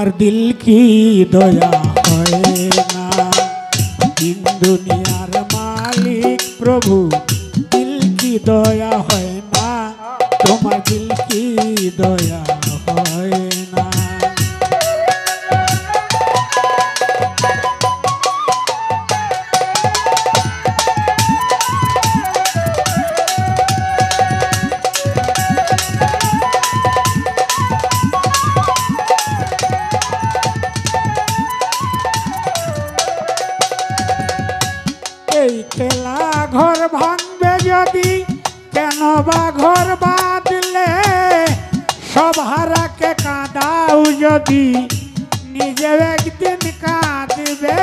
আর দিল কি দয়া হয় না, দিন দুনিয়ার মালিক প্রভু দিল কি দয়া হয় না, তোমার দিল কি দয়া হয় না। এই খেলা ঘর ভাঙবে যদি, কেন বা ঘর বাঁধলে, সব হারাকে কাঁদাও যদি, নিজে একদিন কাঁদবে।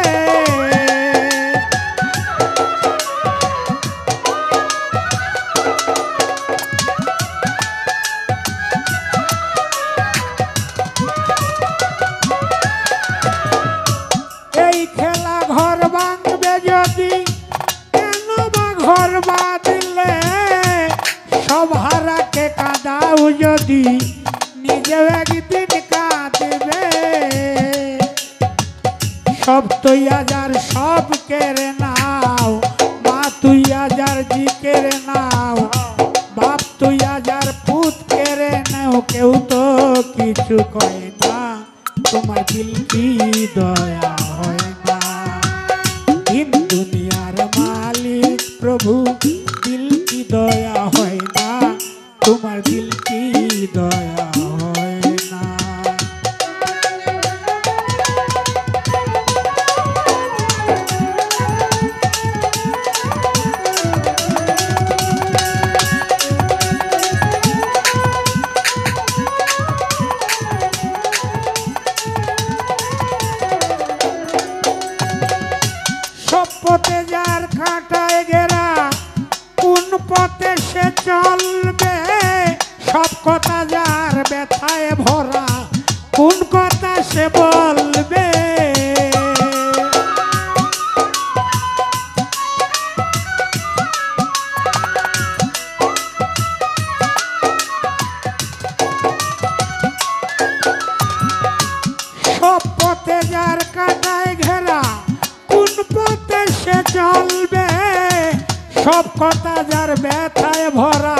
এই খেলা ঘর ভাঙবে যদি, ঘর বাঁধলে, সব হারাকে কাঁদাও যদি, নিজে একদিন কাঁদবে। সব তুই আজার সব কেড়ে নাও, মা তুই আজার জি কেড়ে নাও, বাপ তুই আজার পুত কেড়ে নাও, কেউ তো কিছু কয় না, তোমার দিল কি দয়া হয় না। দিন দুনিয়ার মালিক প্রভু দিল কি দয়া হয় না, তোমার দিল কি দয়া হয় না। সব পথে যার কাঁটায় ঘেরা, কোন পথে সে চলবে, সব কথা যার ব্যথায় ভরা, কোন কথা সে বলবে। সব পথে যার কাঁটায় ঘেরা, কোন পথে সে চলবে, সব কথা যার ব্যথায় ভরা,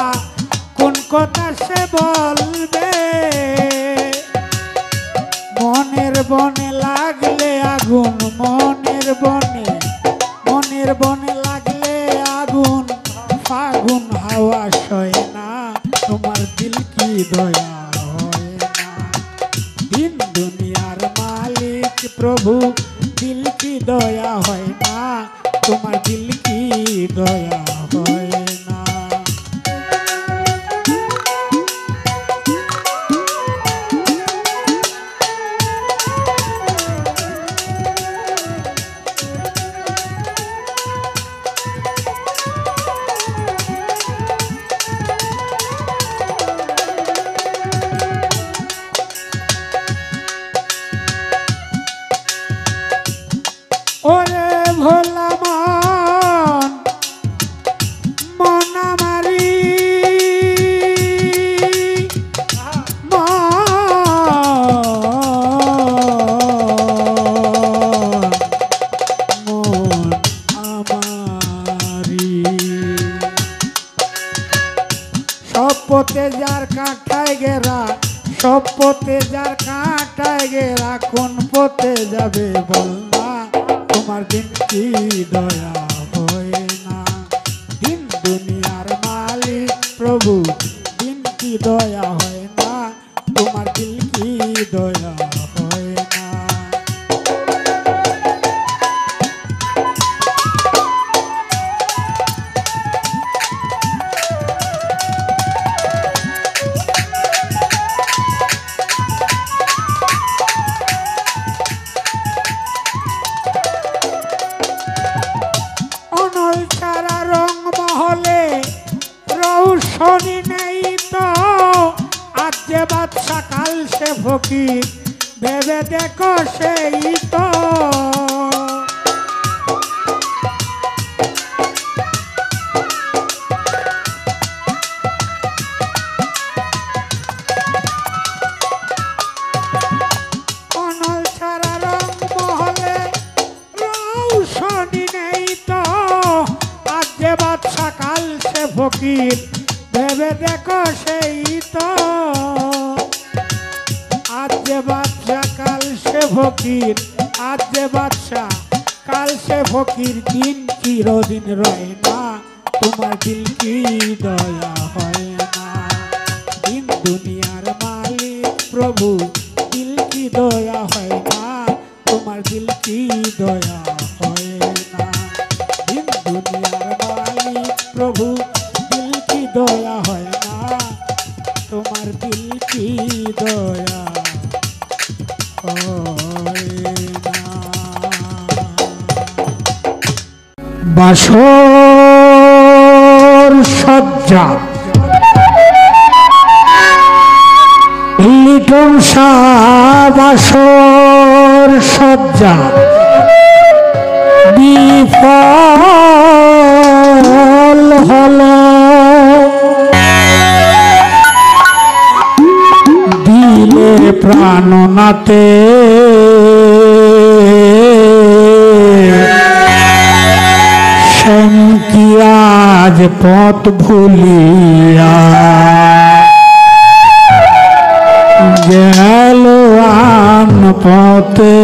কোন কথা সে বলবে। মনের বনে লাগলে আগুন, মনের বনে লাগলে আগুন, ফাগুন হাওয়া সয় না, তোমার দিল কি দয়া হয় না। দিন দুনিয়ার মালিক প্রভু দিল কি দয়া হয় না, তোমার দিল কি দয়া হয় না। ওরে ভোলা মন আমারি, মন আমারি। সব পথে যার কাঁটায় ঘেরা, সব পথে যার কাঁটায় ঘেরা, কোন পথে যাবে বল না, তোমার দিন কি দয়া হয় না। দিন দুনিয়ার মালিক প্রভু দিন কি দয়া হয় না, তোমার দিল কি দয়া হয় না। অনল ছাড়া রং মহলে রৌশনি নেই তো, আজ যে বাদশা কাল সে ফকির, ভেবে দেখো সেই তো। ফকির ভেবে দেখো সেই তো আজ যে বাদশা কাল সে ফকির আজ যে বাদশা কাল সে ফকির দিন চিরদিন রয় না তোমার দিল কি দয়া হয় না দিন দুনিয়ার মালিক প্রভু দিল কি দয়া হয় না তোমার দিল কি দয়া হয় না দিন দুনিয়ার মালিক প্রভু দিল কি দয়া হয় না তোমার দিল কি দয়া হয় না বাসর সজ্জা লিটন বাসর সজ্জা বিফল হলো দিলে প্রাণনাতে কি আজ পথ ভুলিয়া গেল আন পথে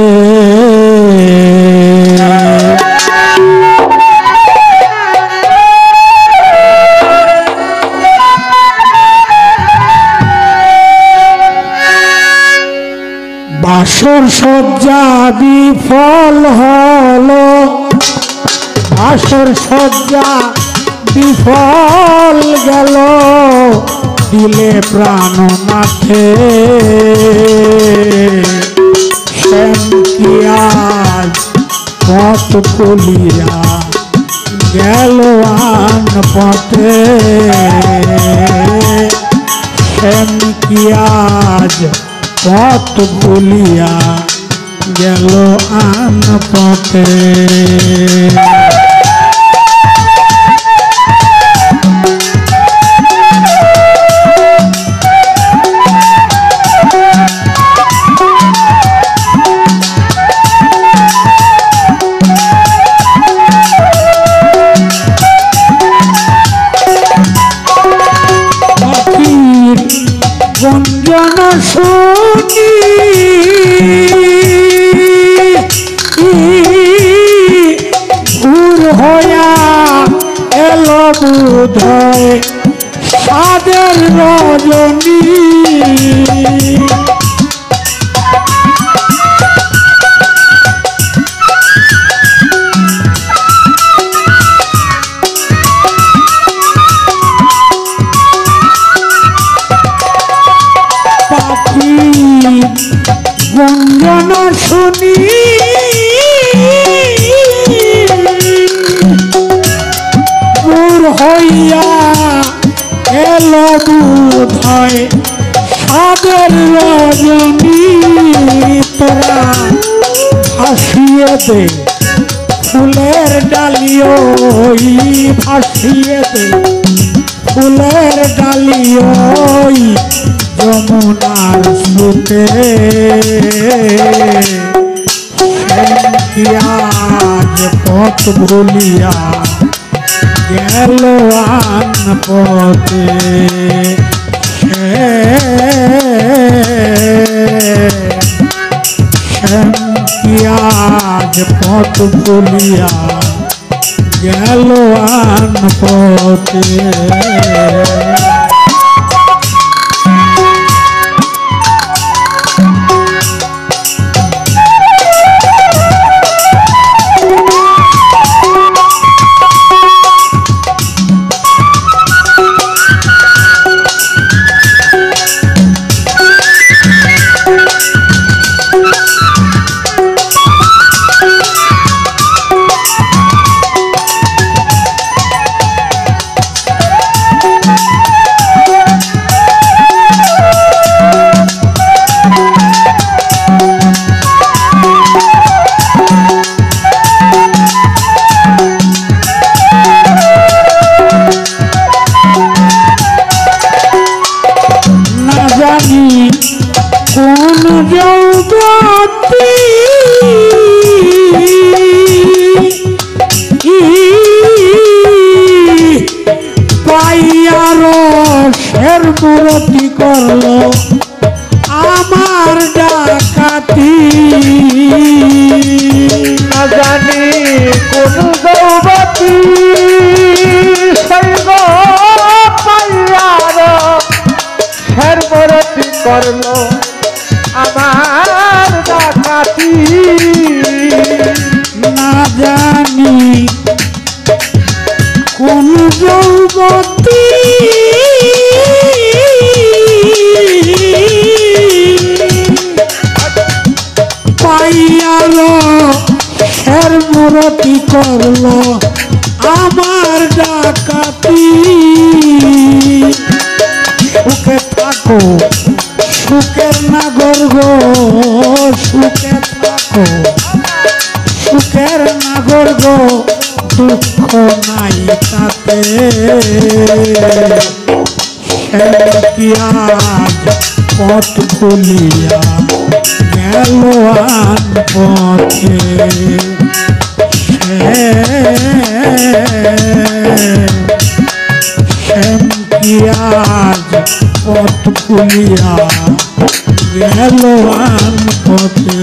বাসর সজ্জা বিফল হলো বাসর সজ্জা বিফল গেল দিলে প্রাণনাথে শ্যাম কি আজ পথ ভুলিয়া গেল আন পথে শ্যাম কি আজ পথ ভুলিয়া গেল আন পথে গঞ্জন শুনি ভোর হইয়া এলো বুধয় সাদের রজনী গঞ্জন শুনি ভোর হইয়া এলো বুধয় সাদের রজনী তোরা ভাসিয়ে দে ফুলের ডালিও ভাসিয়ে দে ফুলের ডালিও যমুনার স্রোতে আজ পথ ভুলিয়া গেল আন পথে আজ পথ ভুলিয়া গেল আন পথে মূরতি করলো আমার ডাকাতি না জানি কোন যৌবতী সৈব পাইয়ার ফের মূরতি করলো আমার ডাকাতি না জানি কোন যৌবতী পাইয়ালো ফের মূরতি করলো আমার ডাকাতি সুখে থাকো সুখের নাগর গো সুখে থাকো সুখের নাগর গো দুঃখ নাই তাতে কি আজ পথ ভুলিয়া গেল আন পথে কি আজ পথ ভুলিয়া গেল আন পথে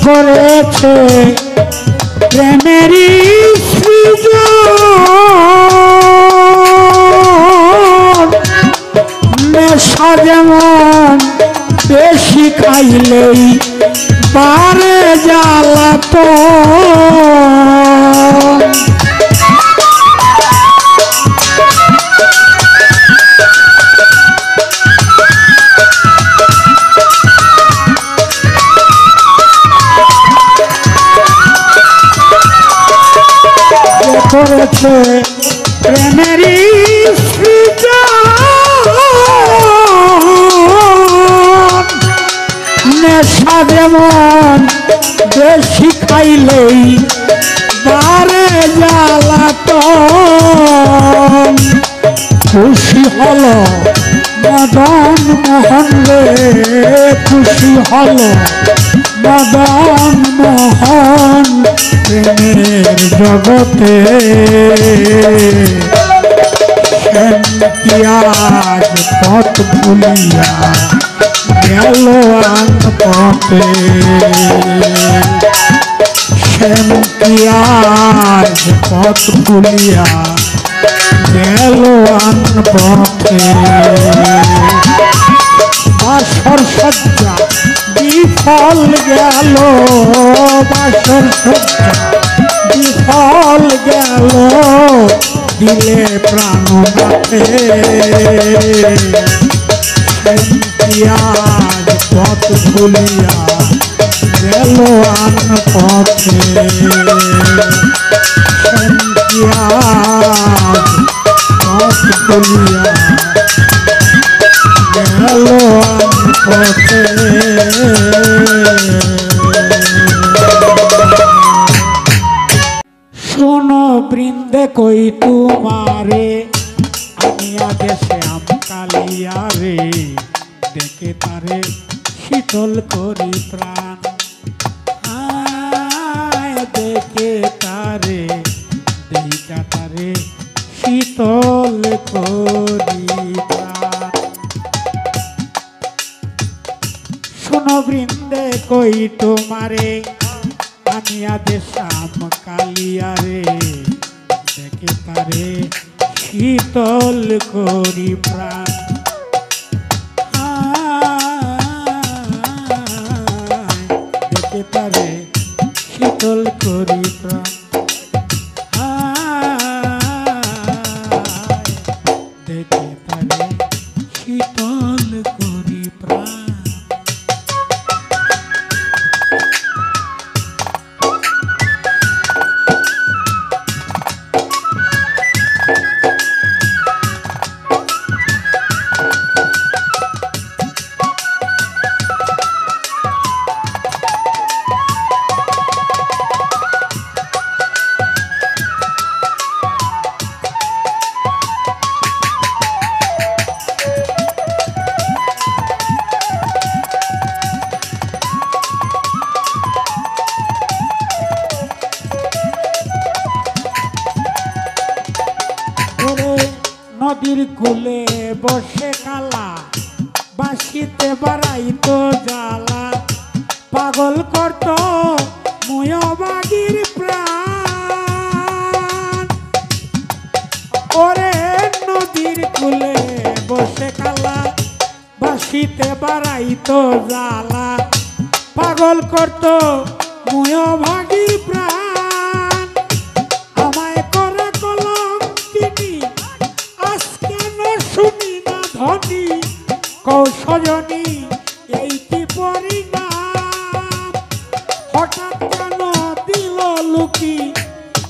করেছে প্রেমেরই সৃজন নেশা যেমন বেশি খাইলেই বারে জ্বালাতন করেছে প্রেমেরই সৃজন নেশা যেমন বেশি খাইলেই বারে জ্বালাতন খুশি হলো মদন মোহন রে খুশি হলো মদন মোহন প্রেমের জগতে কি আজ পথ ভুলিয়া গেল আন পথে কি আজ পথ ভুলিয়া গেল আন পথে বাসর সজ্জা বিফল গেল বাসর সজ্জা বিফল গেল দিলে প্রাণনাথে আজ পথ ভুলিয়া গেল আন পথে আজ পথ ভুলিয়া গেল আন পথে শোনো বৃন্দে কই তোমারে আমি আগে শ্যাম কালিয়া রে দেখে তারে শীতল করি প্রাণ দেখে তারে দেখা তারে শীতল করি প্রাণ শোনো বৃন্দে কই তোমারে আমি আদেশ শ্যাম কালিয়া রে দেখে তারে শীতল করি প্রাণ দেখে তারে শীতল করি প্রাণ দেখে তারে শীতল করি প্রাণ কুলে বসে কালা বাঁশিতে বাড়াইতো জ্বালা পাগল করত ময়বাগীর প্রাণ ওরে নদীর কুলে বসে কালা বাঁশিতে বাড়াইতো জ্বালা পাগল করত ময়বাগীর প্রাণ আমায় করে কলঙ্কিনী আজ কেন শুনি না ধনী কৌশজনী এই কি পরিণাম হঠাৎ কেন দিল লুকি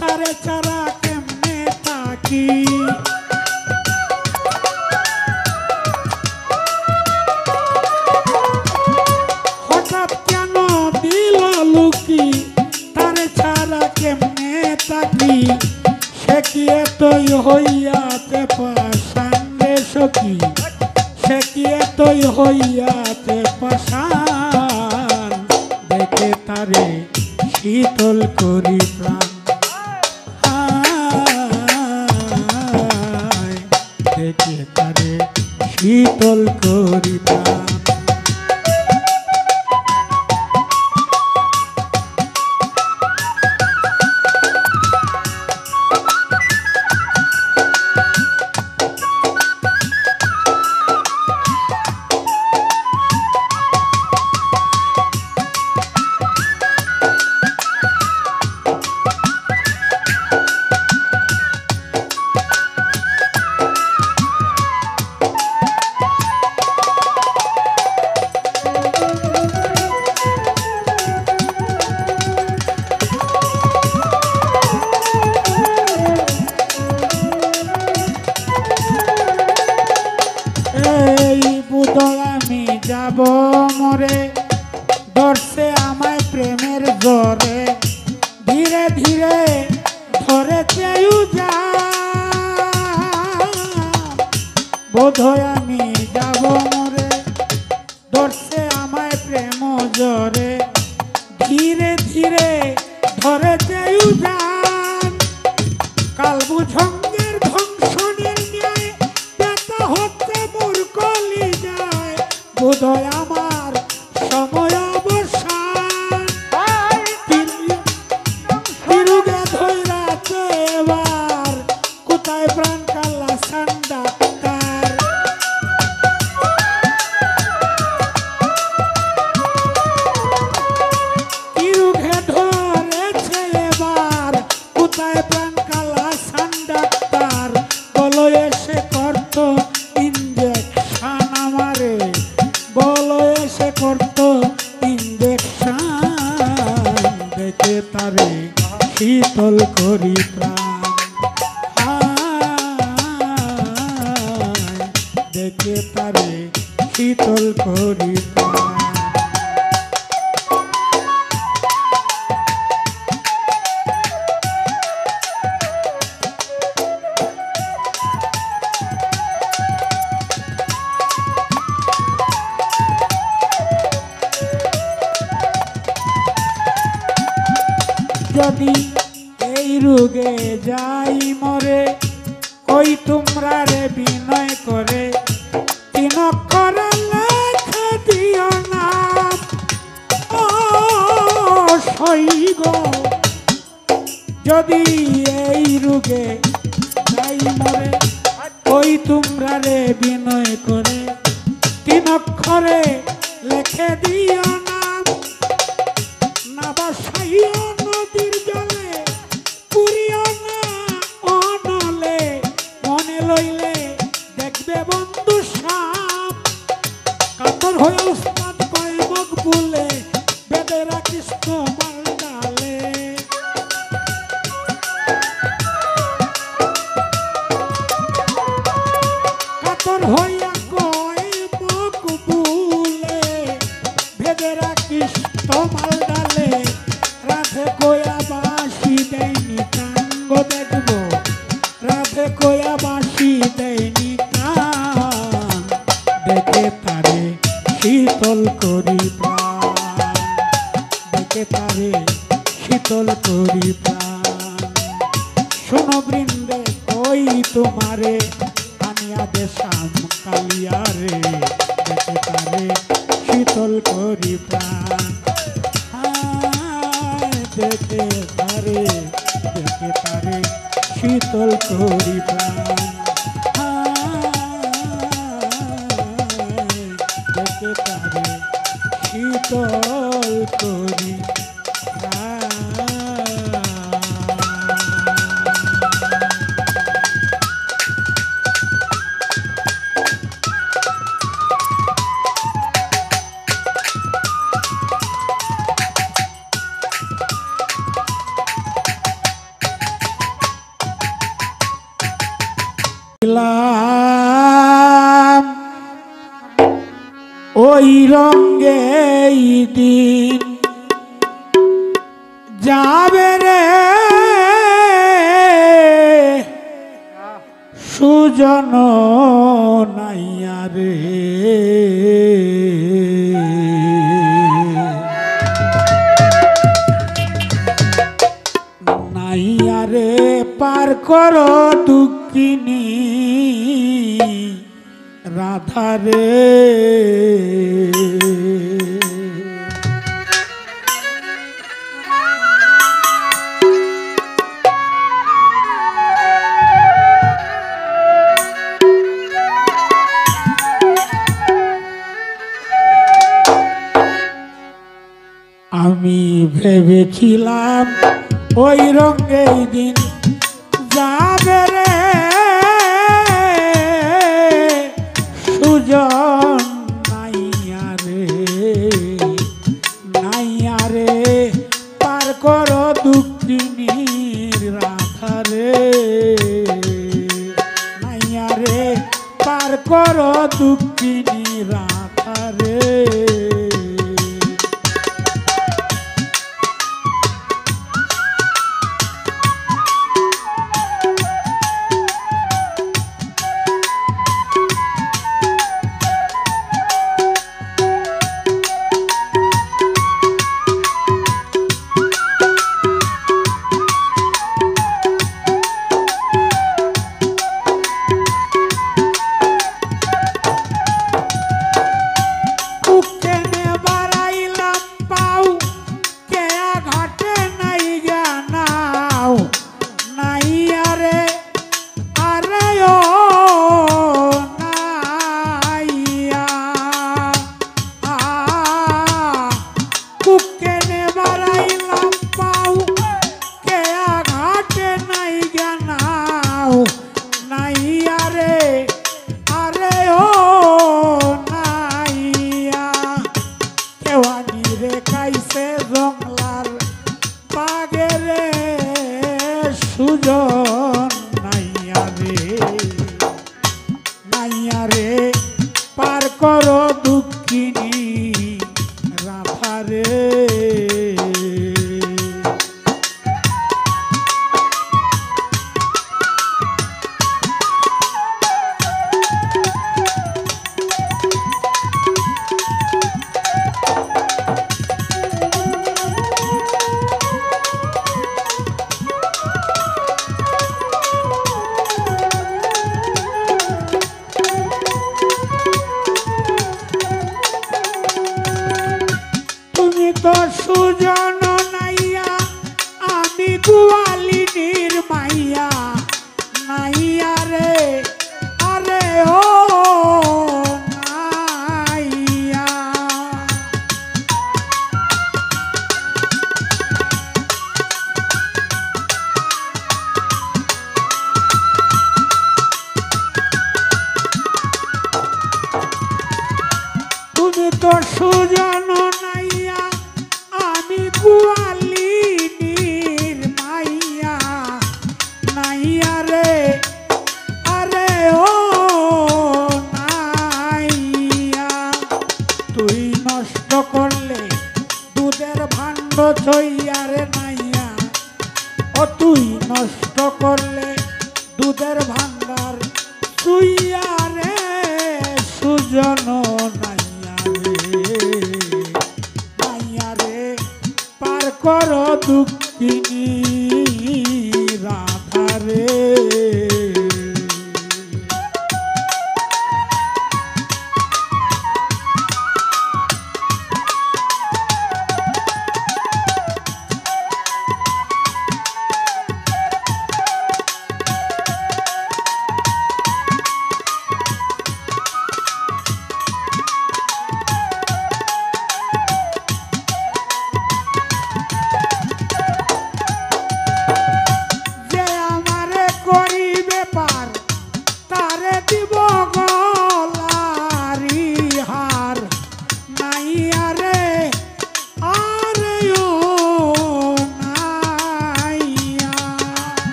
তারে ছাড়া কেমনে থাকি হঠাৎ কেন দিল লুকি তারে ছাড়া কেমনে থাকি সে কি এতই হইয়াতে পাশান রে সখী সে কি এতই হইয়াতে পাশান দেখে তারে শীতল করি প্রাণ দেখে তারে শীতল করি প্রাণ আমি যাব মরে ধরছে আমায় প্রেমের জরে ধীরে ধীরে ধরে চেয়েও যা বোধহয় আমি যাব মরে ধরছে আমায় প্রেম জরে ধীরে ধীরে ধরে চেয়েও যান কাল বুঝঙ্গের ধ্বংসনের ন্যায় ব্যথা হচ্ছে মোর কলি যায় বোধহয় আমার সময় অবসান তিরুগে ধৈরাছে এবার কোথায় প্রাণ কাল্লা ডাক্তার তিরুগে ধরেছে এবার কোথায় প্রাণ কাল্লা ডাক্তার বলো এসে করতো ইঞ্জেকশন আমারে বলো এসে করতো ইঞ্জেকশন দেখে তারে শীতল করি প্রাণ দেখে তারে শীতল করি প্রাণ যদি এই রোগে যাই মরে কই তোমরা রে বিনয় করে তিন অক্ষরে লেখে দিও নাম ও সইগ যদি এই রোগে যাই মরে কই তোমরা রে বিনয় করে তিন অক্ষরে লেখে দিও নাম না বসাইও নদীর জলে পুরিও না অনলে মনে লইলে দেখবে বন্ধু সাপ কাতর হয়ে উস্তাদ কয় মুখ বলে বেদে রাখিস তোমার ডালে কাতর হইয়া কয় মুখ বলে বেদে রাখিস তোমার ডালে রাধে কোয়া বাঁশি দেয়নি কাঙ্গ দেখবো রাধে কোয়া বাঁশি দেয়নি কান দেখে তারে শীতল করি প্রাণ দেখে তারে শীতল করি প্রাণ শোনো বৃন্দে কই তোমারে আমি আদে শাম কালিয়া রে দেখে তারে শীতল করি প্রাণ দেখে তারে শীতল করি প্রাণ দেখে তারে শীতল করি ওই রঙে দিন যাবে রে সুজন নাইয়া রে নাইয়া রে পার করো দুঃখিনী রাধা রে আমি ভেবেছিলাম ওই রঙেই দিন যাবে রে সুজন নাইয়া রে পার করো দুঃখিনীর রাধা রে নাইয়া রে পার করো দুঃখিনী রাধা রে সুজন নাইয়া রে পার করো দুঃখিনী রাধা রে তো সুজন নাইয়া আমি গোয়ালিনীর মাইয়া নাইয়া রে আরে ও নাইয়া তুমি তো সুজন নাইয়া আমি গোয়ালিনীর মাইয়া নাইয়া রে আরে ও নাইয়া তুই নষ্ট করলে দুধের ভাণ্ড ছইয়া রে নাইয়া ও তুই নষ্ট করলে দুধের ভাণ্ডার ছুইয়া রে সুজন নাইয়া রে পার করো দুঃখিনী রাধা রে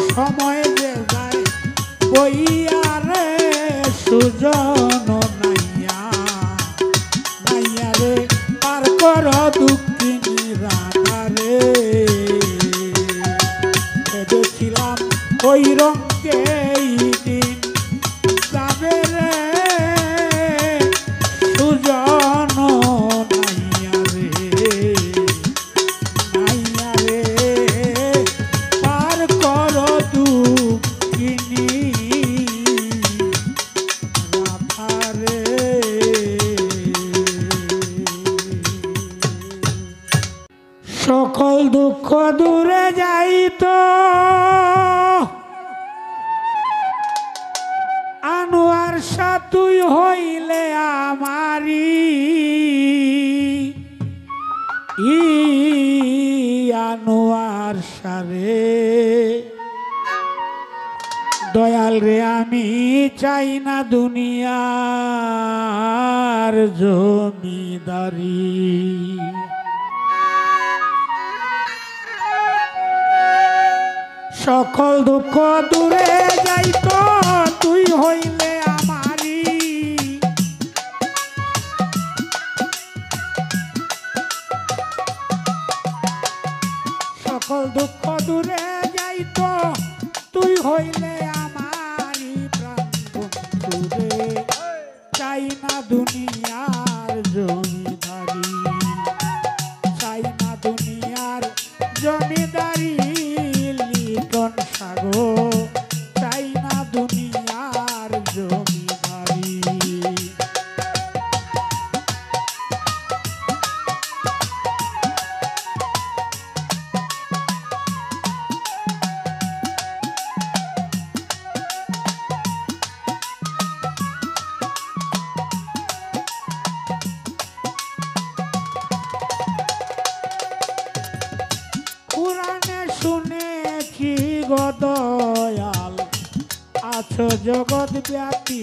সময় যে যায় বইয়া রে সুজন নাইয়া নাইয়া রে পার কর দুঃখিনী রাধা রে ভেবেছিলাম ওই রঙে দিন যাবে রে সুজন নাইয়া রে নাইয়া রে পার কর দুঃখিনী রাধা রে। সকল দুঃখ দূরে যাইতো আনোয়ার শাহ তুই হইলে আমারি আনোয়ার শাহ রে দয়াল রে আমি চাই না দুনিয়ার জমিদারি সকল দুঃখ দূরে যাইতো তুই হইলে আমারি সকল দুঃখ দূরে যাইতো তুই হইলে আমারি প্রাণ বন্ধু রে চাই না দুনিয়ার জমিদারি চাই না দুনিয়ার জমিদারি লিটন সাগর চাই না দুনিয়ার জমিদারি পুরাণে শুনেছি গো দয়াল আছো জগৎ ব্যাপী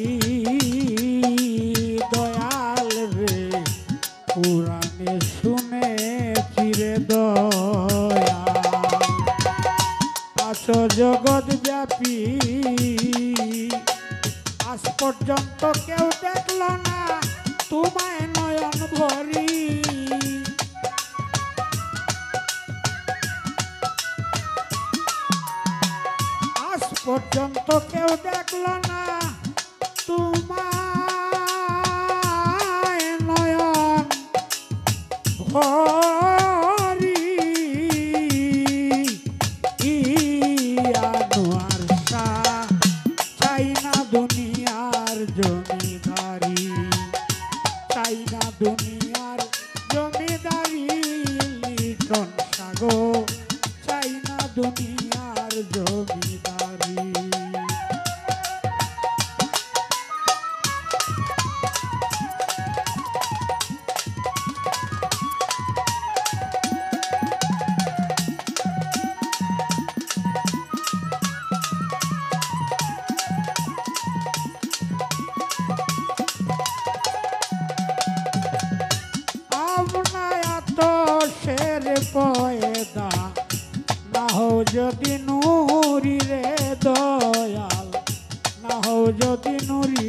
দয়াল রে পুরাণে শুনেছি রে দয়াল আছো জগৎ ব্যাপী আজ পর্যন্ত কেউ দেখল না তোমায় নয়ন ভরি পর্যন্ত কেউ দেখল না তোমায় নয়ন ভরি আনোয়ার শাহ চাই না দুনিয়ার জমিদারি চাই না দুনিয়ার জমিদারি লিটন সাগর চাই না দুনিয়ার জমিদারি পয়দা না হও যদি নুরি রে দয়াল না হও যদি নুরি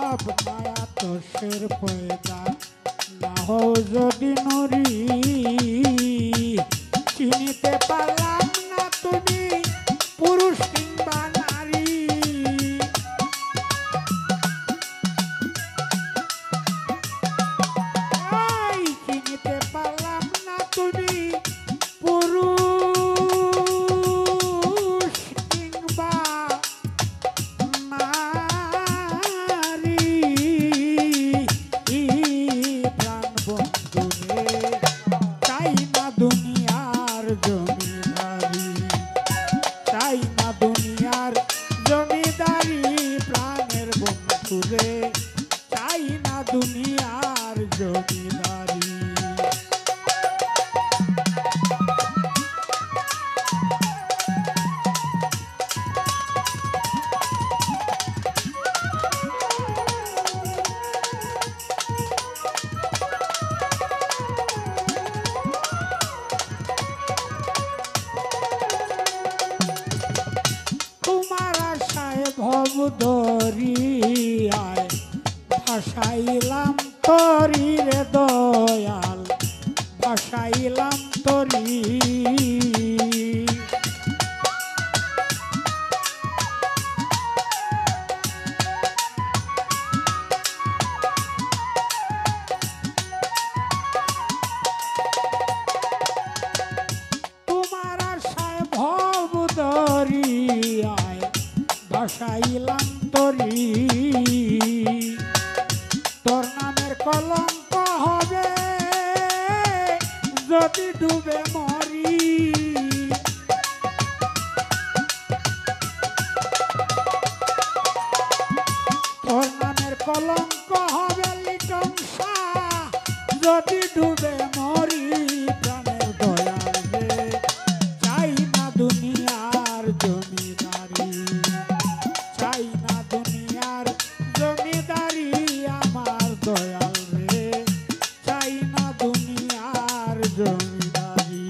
আপনারা তো শের পয়দা না হও যদি নুরি চিনিতে পারলাম না তুমি পুরুষ কিংবা নারী চিনিতে পারলাম না তুমি পুরুষ কিংবা নারী প্রাণ বন্ধু রে চাই না দুনিয়ার জমিদারি চাই না দুনিয়া দরিয়ায় ভাসাইলাম তরি রে দয়াল, ভাসাইলাম তরি। তোমার আশায় ভব দরিয়ায় ভাসাইলাম তরি। তোর নামের কলঙ্ক হবে যদি ডুবে মরি। তোর নামের কলঙ্ক হবে লিটন শাহ যদি ডুবে মরি। প্রাণের দয়াল রে চাই না দুনিয়ার জমিদারি, চাই না দুনিয়ার জমিদারি আমার দয়াল রে, চাই না দুনিয়ার জমিদারি।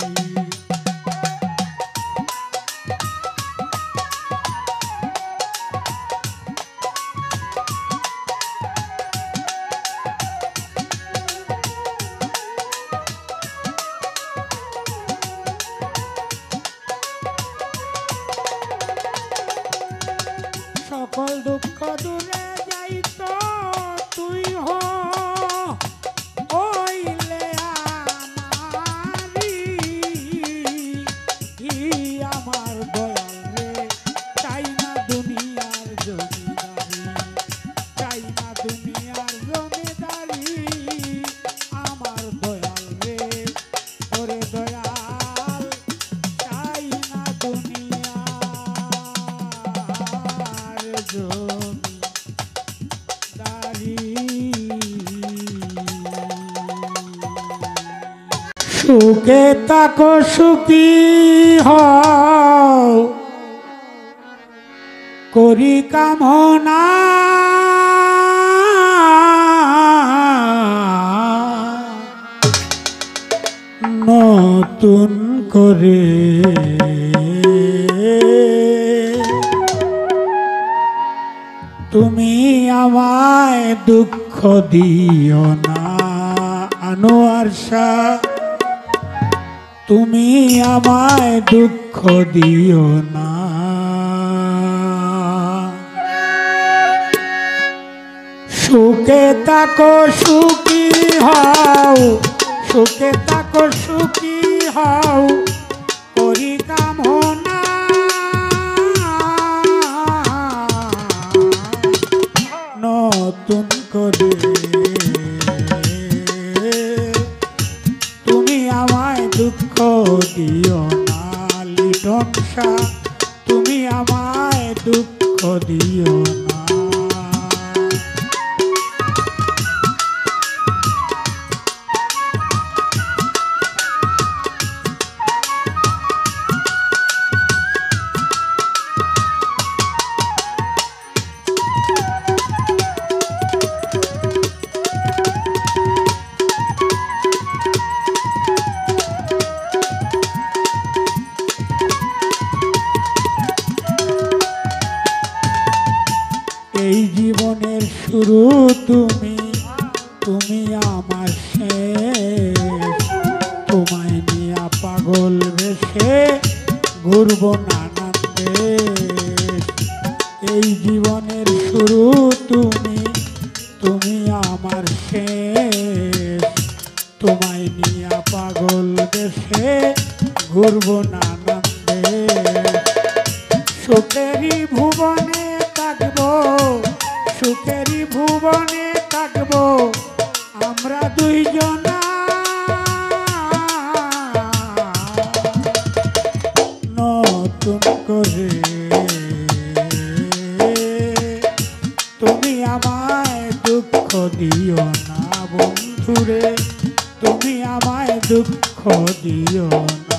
সকল দুঃখ দূরে যাইতো তুই হইলে আমারি। আমার দয়াল রে চাই না দুনিয়ার জমিদারি, চাই না দুনিয়ার জমিদারি আমার দয়াল রে। ওরে দয়াল চাই না দুনিয়ার জমিদারি। সুখে তাকো সুখী হও করি কামনা, নতুন করে তুমি আমায় দুঃখ দিও না। আনোয়ার শাহ তুমি আমায় দুঃখ দিও না। সুখে তাকো সুখী হও, সুখে তাকো সুখী হও করি কামনা, নতুন করে তুমি আমায় দুঃখ দিও না। লিটন শাহ তুমি আমায় দুঃখ দিও না। এই জীবনের শুরু তুমি, তুমি আমার শেষ। তোমায় নিয়া পাগল বেশে ঘুরব নানান দেশ। এই জীবনের শুরু তুমি, তুমি আমার শেষ। তোমায় নিয়া পাগল বেশে ঘুরব নানান দেশ। সুখেরই ভুবনে থাকবো, সুখেরই ভুবনে থাকবো আমরা দুইজনা। নতুন করে তুমি আমায় দুঃখ দিও না বন্ধুরে, তুমি আমায় দুঃখ দিও না।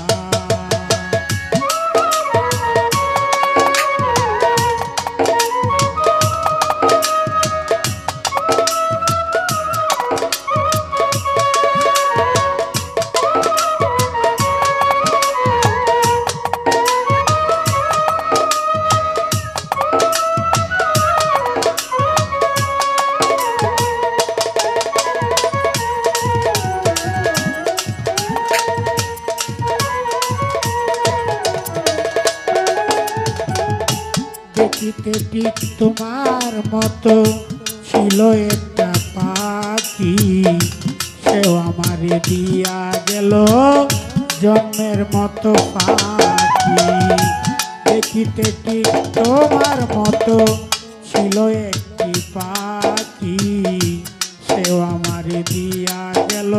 দেখিতে ঠিক তোমার মতো ছিল একটা পাখি, সেও আমারে দিয়া গেল জন্মের মতো পাখি। দেখিতে ঠিক তোমার মতো ছিল একটি পাখি, সেও আমারে দিয়া গেল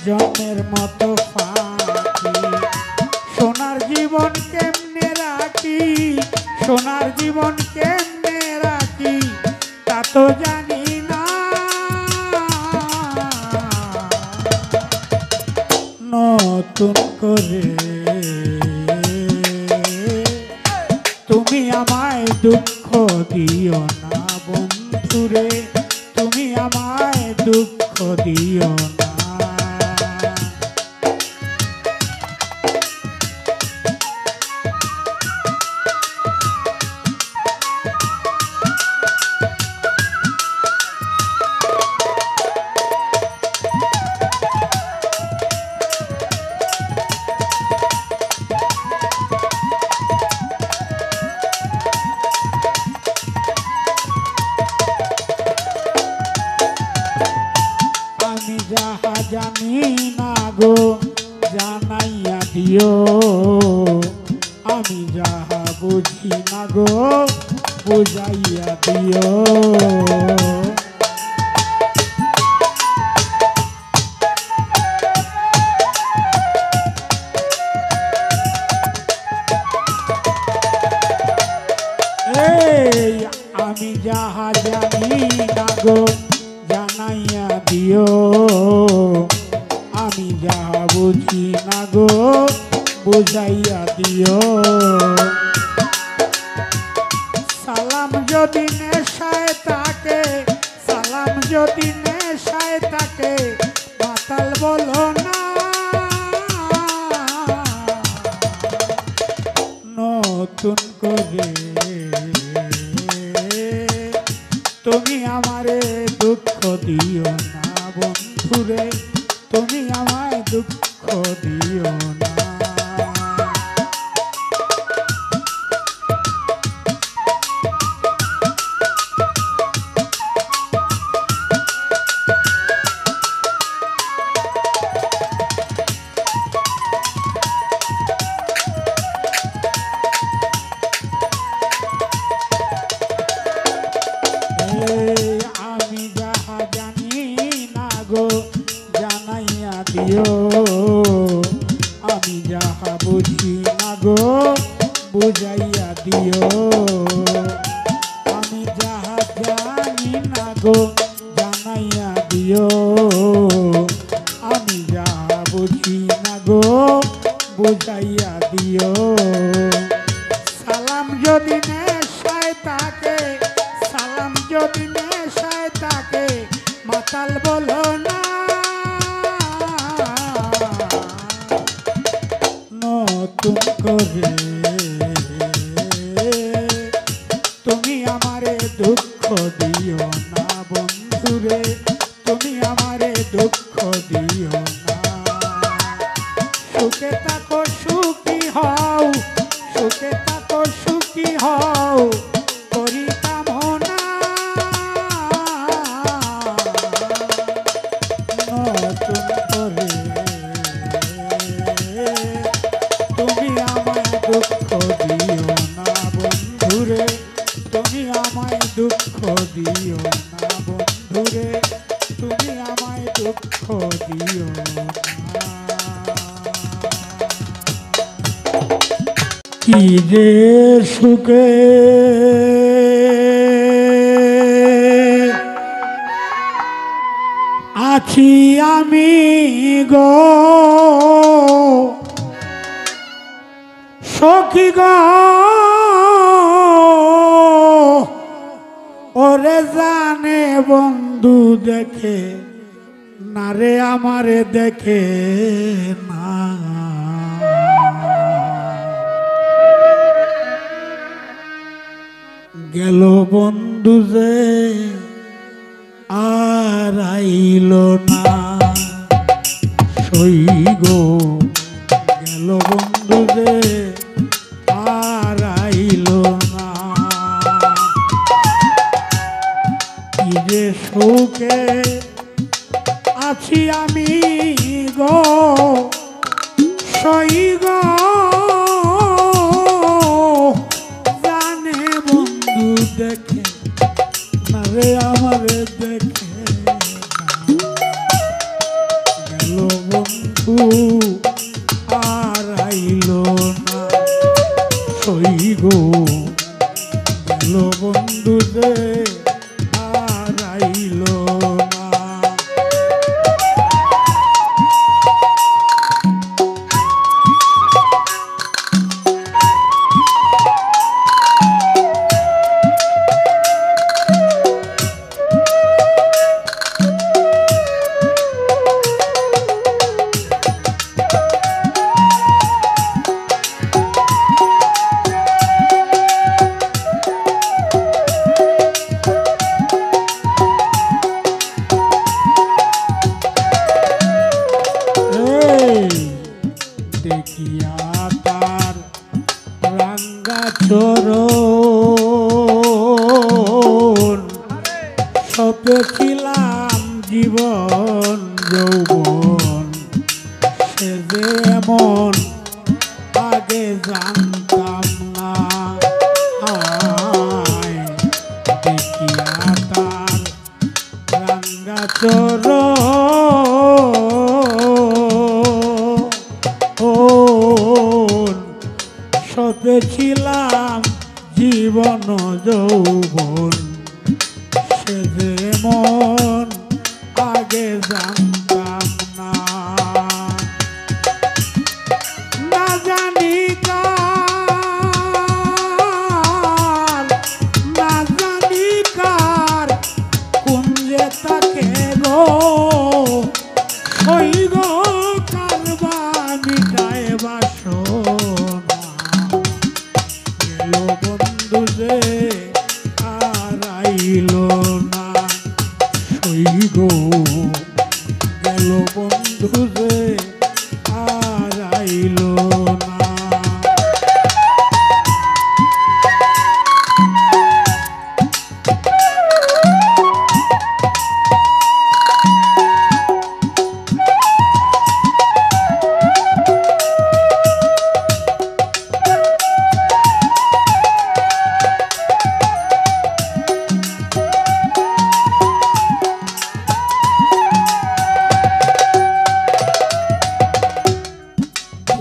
জন্মের মতো পাখি। সোনার জীবন কেমনে রাখি, সোনার জীবন কেমনে রাখি তা তো জানি না। নতুন করে তুমি আমায় দুঃখ দিও না বন্ধুরে, তুমি আমায় দুঃখ দিও না। আমি যাহা জানি না গো জানাইয়া দিও, আমি যাহা বুঝি না গো বুঝাইয়া দিও। এই আমি যাহা জানি না গো জানাইয়া দিও, আমি যাহা বুঝি না গো বুঝাইয়া দিও। সালাম যদি নেশায় থাকে, সালাম যদি নেশায় থাকে মাতাল বলো না। নতুন করে তুমি আমারে দুঃখ দিও না বন্ধুরে, তুমি আমায় দুঃখ দিও না। আমি যাহা জানি না গো জানাইয়া দিও, আমি যাহা বুঝি না গো বুঝাইয়া দিও। আমি যাহা জানি না গো জানাইয়া দিও, আমি যাহা বুঝি না গো বুঝাইয়া দিও। সালাম যদি নেশায় থাকে, সালাম যদি নেশায় থাকে মাতাল বলো না। নতুন করে তুমি আমারে দুঃখ দিও না বন্ধুরে, তুমি আমারে দুঃখ দিও না। সুখে থাকো সুখী হও, সুখে থাকো সুখী হও করি কামনা। নতুন করে তুমি আমায় দুঃখ দিও না বন্ধুরে, তুমি আমায় দুঃখ দিও না বন্ধুরে, তুমি আমায় দুঃখ দিও না। কি যে সুখে আছি আমি গো সখী গো, ওরে জানে বন্ধু দেখে না রে আমারে দেখে না। গেল বন্ধু যে আর আইল না, সই গো গেল বন্ধু যে আর আইল না। সই গো গেল বন্ধু যে আর আইল না। দেখিয়া তার রাঙ্গা চরণ সপেছিলাম জীবন যৌবন, সে যে এমন আগে জানতাম না। দেখিয়া তার রাঙ্গা চরণ সপেছিলাম জীবন যৌবন, সে যেমন আগে জানতাম না। না জানি কার, না জানি কার কুঞ্জে তাকে গো সই গো কারবা মিটায় বাসনা। গেল বন্ধু যে আর আইল না, সই গো গেল বন্ধু যে আর আইল না।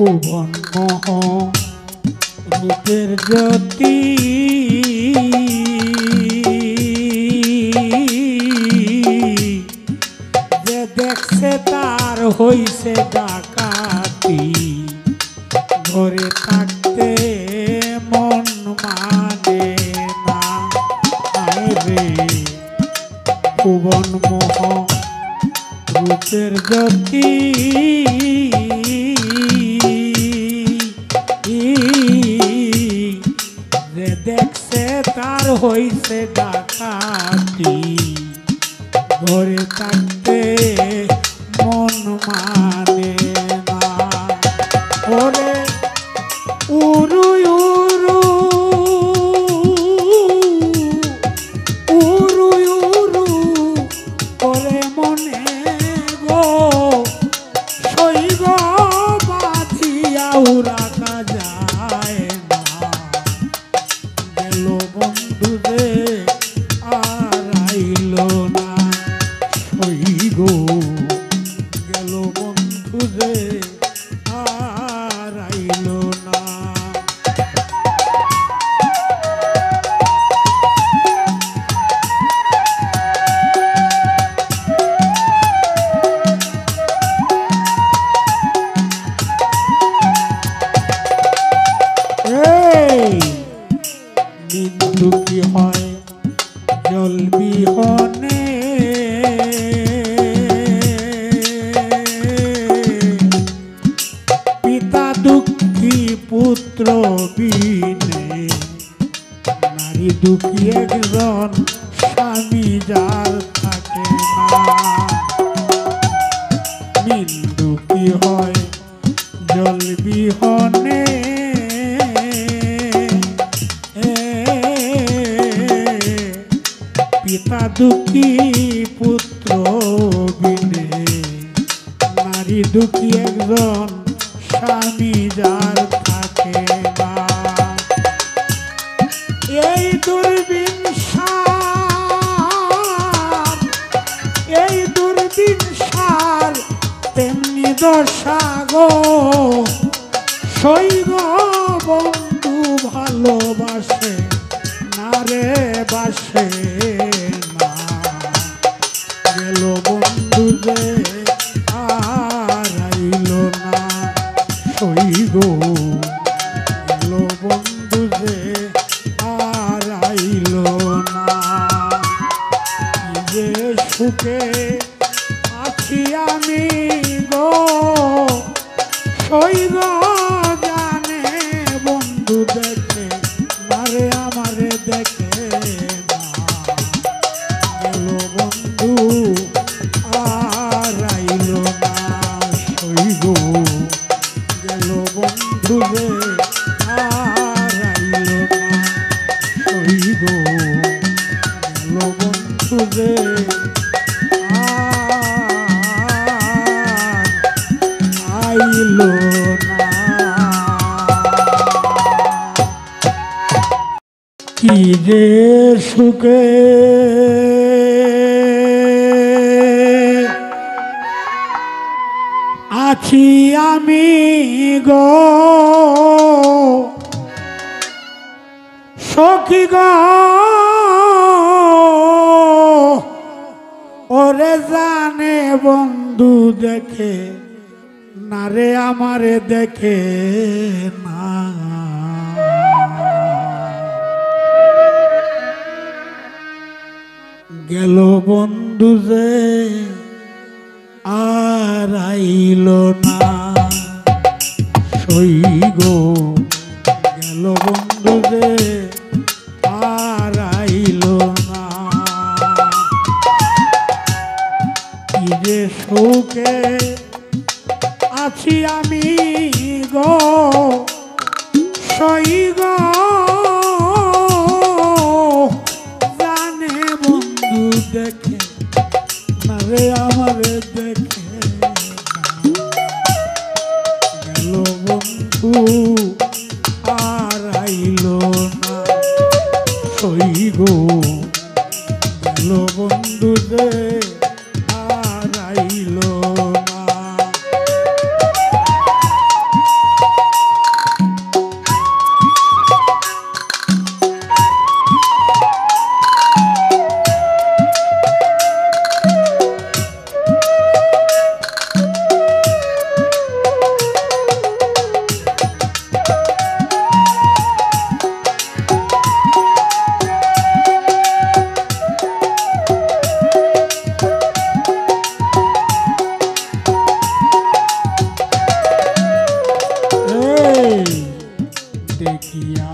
ভুবন মোহ রূপের জ্যোতি, যে দেখছে তার হইছে ডাকাতি, ঘরে থাকতে মন মানে না। রে ভুবন মোহ রূপের জ্যোতি, যে দেখছে তার হইছে ডাকাতি, ঘরে থাকতে মন মানে না। ওরে উরু উরু উরু উরু ওরে মনে গো সই গো বাঁধিয়া রাখা যায় না। গেল বন্ধু যে আর আইল না, সই গো গেল বন্ধু যে আর আইল না। বিন্দু কি হয় জল বিহনে, পিতা দুঃখী পুত্র বিনে, নারী দুঃখী একজন স্বামী যার থাকে না। বিন্দু কি হয় জল বিহনে, পিতা দুঃখী পুত্র বিনে, নারী দুঃখী একজন স্বামী যার থাকে না। এই দুর্বিন সার, এই দুর্বিন সার তেমনি দশা গো সই গো বন্ধু ভালোবাসে না রে বাসে না গেল বন্ধু যে আর আইল না সই গো গেল বন্ধু যে আর আইল না কি যে সুখে আছি আমি গো সই গো জানে বন্ধু দেখে মারে আমারে দেখে না গেল বন্ধু আর আইল না সই গো গেল বন্ধু রে আর আইল না সই গো গেল বন্ধু রে আইল না কি যে সুখে আছি আমি গো সখী গো ওরে জানে বন্ধু দেখে না রে আমারে দেখে না গেল বন্ধু যে আর আইল না সই গো গেল বন্ধু যে আর আইল না কি যে সুখে আছি আমি গো সই গো জানে বন্ধু দেখে না রে আমারে দেখে গেল বন্ধু আর আইল না সই গো গেল বন্ধু যে আর আইল না দেখিয়া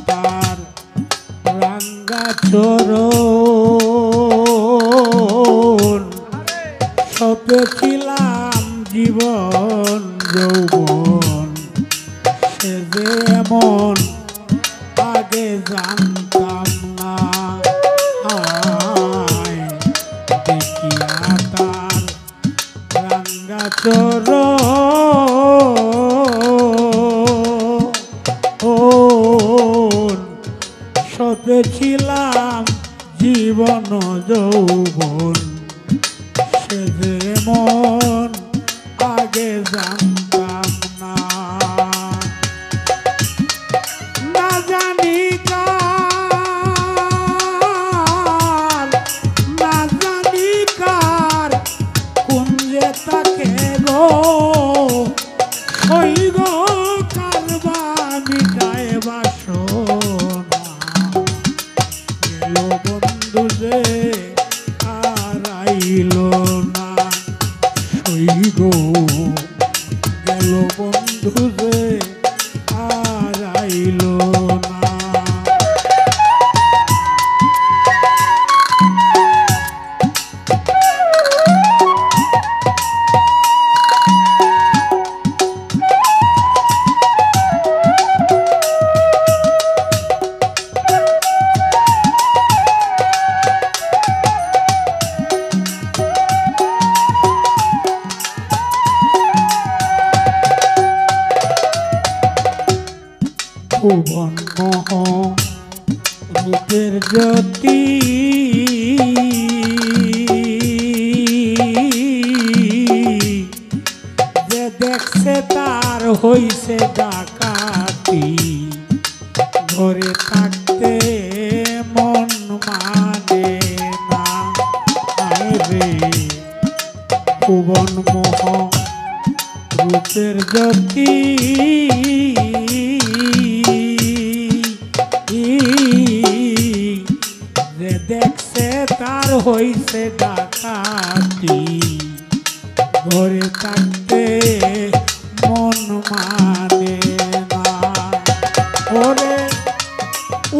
তার রাঙ্গা চরণ সপেছিলাম জীবন যৌবন সে যে এমন আগে জানতাম না দেখিয়া তার রাঙ্গা চরণ সপেছিলাম জীবন যৌবন সে যে মন আগে জানতাম না না জানি কার না জানি কার কোন যে তাকে গো ওই গো কারবা মিটায় বাসনা গেল বন্ধু যে আর আইল না সই গো গেল বন্ধু যে আর আইল না ভুবন মোহ রূপের জ্যোতি যে দেখছে তার হইছে ডাকাতি ঘরে থাকতে মন মানে না আয় রে ভুবন মোহ রূপের জ্যোতি যে দেখছে তার হইছে ডাকাতি ঘরে থাকতে মন মানে না ওরে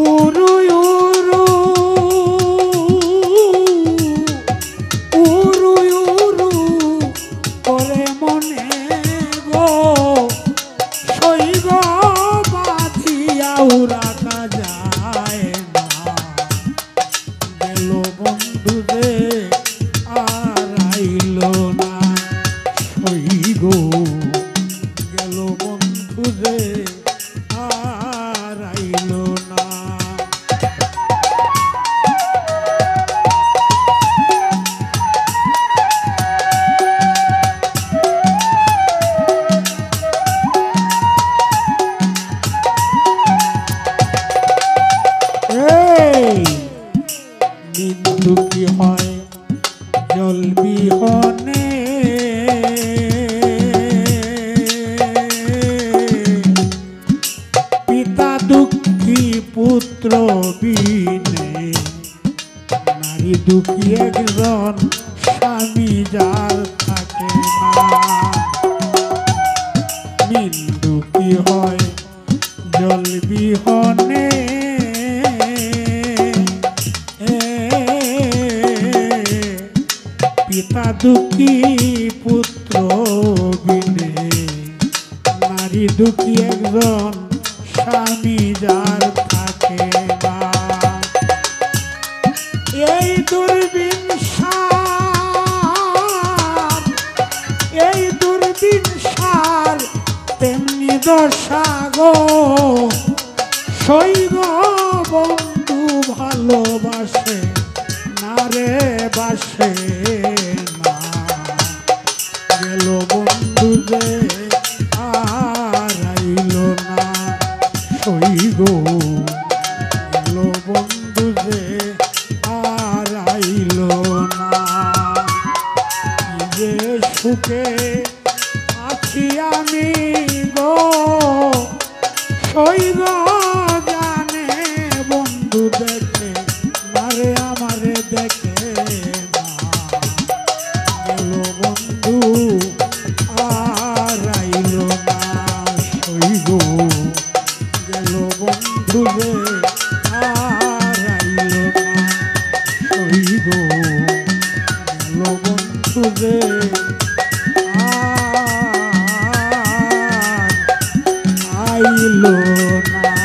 উরু উরু উরু উরু করে মনে গো সইগ বাঁধিয়া উড়াকা যায় না গেল বন্ধু রে আর আইল না সইগ গেল বন্ধু রে আর আইল না বিন্দু কি হয় জল বিহনে পিতা দুঃখী পুত্র বিনে নারী দুঃখী একজন স্বামী যার থাকে না বিন্দু কি হয় জল বিহনে পিতা দুঃখী পুত্র বিনে নারী দুঃখী একজন স্বামী যার থাকে না এই দুর্বিন সার তেমনি দশা গো সইগ বন্ধু ভালোবাসে না রে বাসে না গেল বন্ধু যে আর আইল না সইগ গেল বন্ধু যে আর আইল না কি যে সুখে আছি আমি গো সইগ জানে বন্ধু দেখে মারে আমারে দেখে না গেল বন্ধু আর আইল না সইগ গেল বন্ধু রে আর আইল না সইগ গেল বন্ধু রে আর আইল না